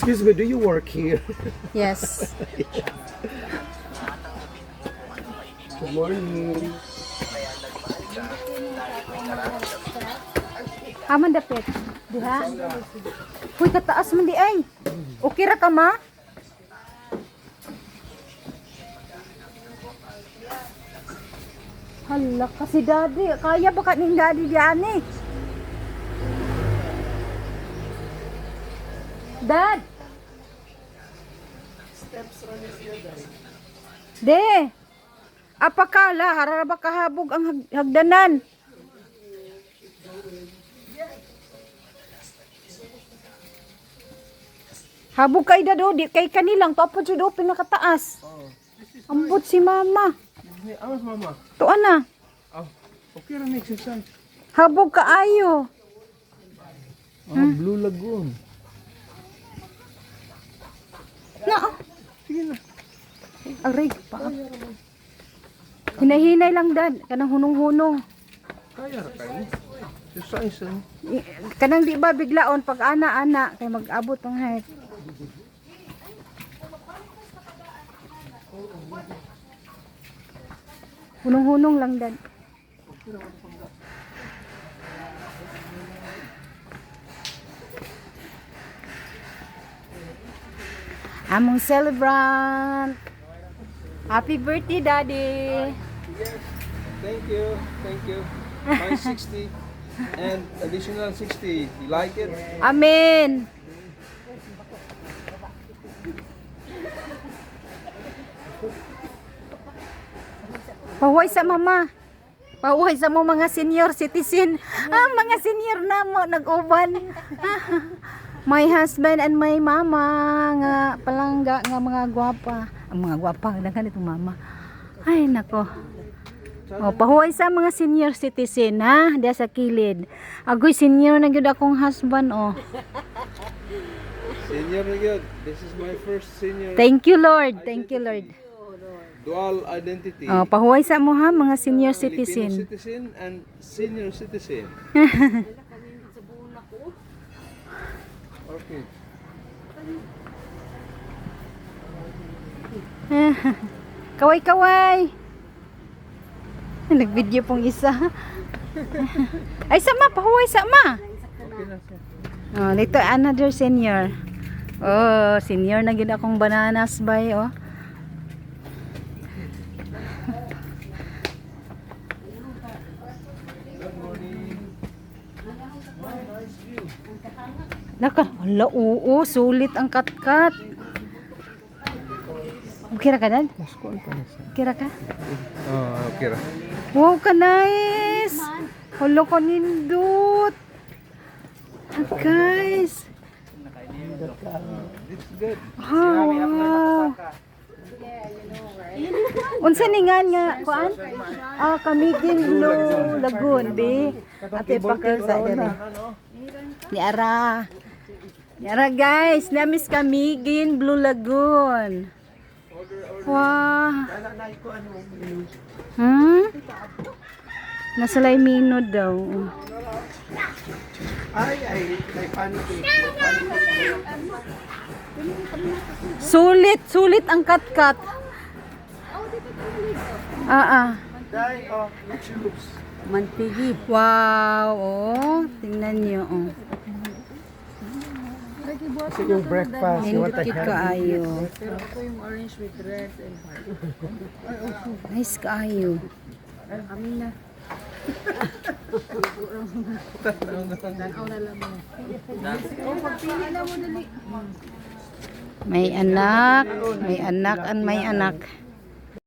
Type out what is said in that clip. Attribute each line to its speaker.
Speaker 1: Excuse me, do you work here?
Speaker 2: Yes.
Speaker 1: Good morning.
Speaker 2: Aman dapit. Diha. Uy, kataas man di ay. Okay ra ka ma? Hala, kasi daddy. Kaya ba ka ning daddy diyan eh? Dad! De! Apakala, harara ba kahabog ang hagdanan? Habog kay dado, di kay kanilang tapos jud do pinakataas. Ambot si mama.
Speaker 1: Hey, awas mama.
Speaker 2: Tuan na.
Speaker 1: Oh, okay lang exercise.
Speaker 2: Habog kaayo.
Speaker 1: Blue Lagoon.
Speaker 2: Na.
Speaker 1: Sige na.
Speaker 2: Aray pa. Hinahinay lang dad, kanang hunong-hunong.
Speaker 1: Kaya ra kayo. Exercise.
Speaker 2: Kanang di ba biglaon pag ana-ana kay mag-abot ang height. Hunong-hunong lang dad. Among celebrant. Happy birthday, Daddy.
Speaker 1: Thank you. Thank you. My 60 and additional 60. You like it?
Speaker 2: Amen. Pahuway sa mama. Pahuway sa mo mga senior citizen. Mga senior na mo nag-uban. My husband and my mama nga palangga nga mga gwapa. Ang mga gwapa daghan itong mama. Ay nako. O pahuway sa mga senior citizen ha, diya sa kilid. Agoy senior na gyud akong husband oh.
Speaker 1: Senior na yun. This is my first senior.
Speaker 2: Thank you Lord. Thank you Lord.
Speaker 1: Dual identity.
Speaker 2: Oh, pahuway sa mo ha mga senior
Speaker 1: Filipino
Speaker 2: citizen.
Speaker 1: citizen and senior citizen. Okay.
Speaker 2: Kaway-kaway. Nag-video pong isa. Ay, sama, pahuway, sama.
Speaker 1: Okay na siya.
Speaker 2: Oh, dito, another senior. Oh, senior na gina akong bananas bay, oh.
Speaker 1: Good morning. Nice view.
Speaker 2: Naka, hala, oo, sulit ang katkat. Okay ra ka, Dad? Okay ra ka?
Speaker 1: Oh, okay ra.
Speaker 2: Wow, ka nice. Hala ka nindot. Guys.
Speaker 1: It's good.
Speaker 2: Wow. Unsa ni nga kuan? Kamigin Blue Lagoon bi. Ate pakil sa diri. Ni ara. Ni ara guys, namis Kamigin Blue Lagoon. Wow. Nasalay minod daw.
Speaker 1: Ay, may pancake.
Speaker 2: Sulit ang katkat.
Speaker 1: Dai, oh, chips.
Speaker 2: Mantigi. Wow, oh. Tingnan niyo, oh.
Speaker 1: Kasi yung breakfast,
Speaker 2: Nindot kit kaayo.
Speaker 3: Ito yung orange with red and white.
Speaker 2: Nice kaayo.
Speaker 3: Amin na. Tanaw na lang mo. Oh, pagpili na mo dali.
Speaker 2: May anak, and may anak.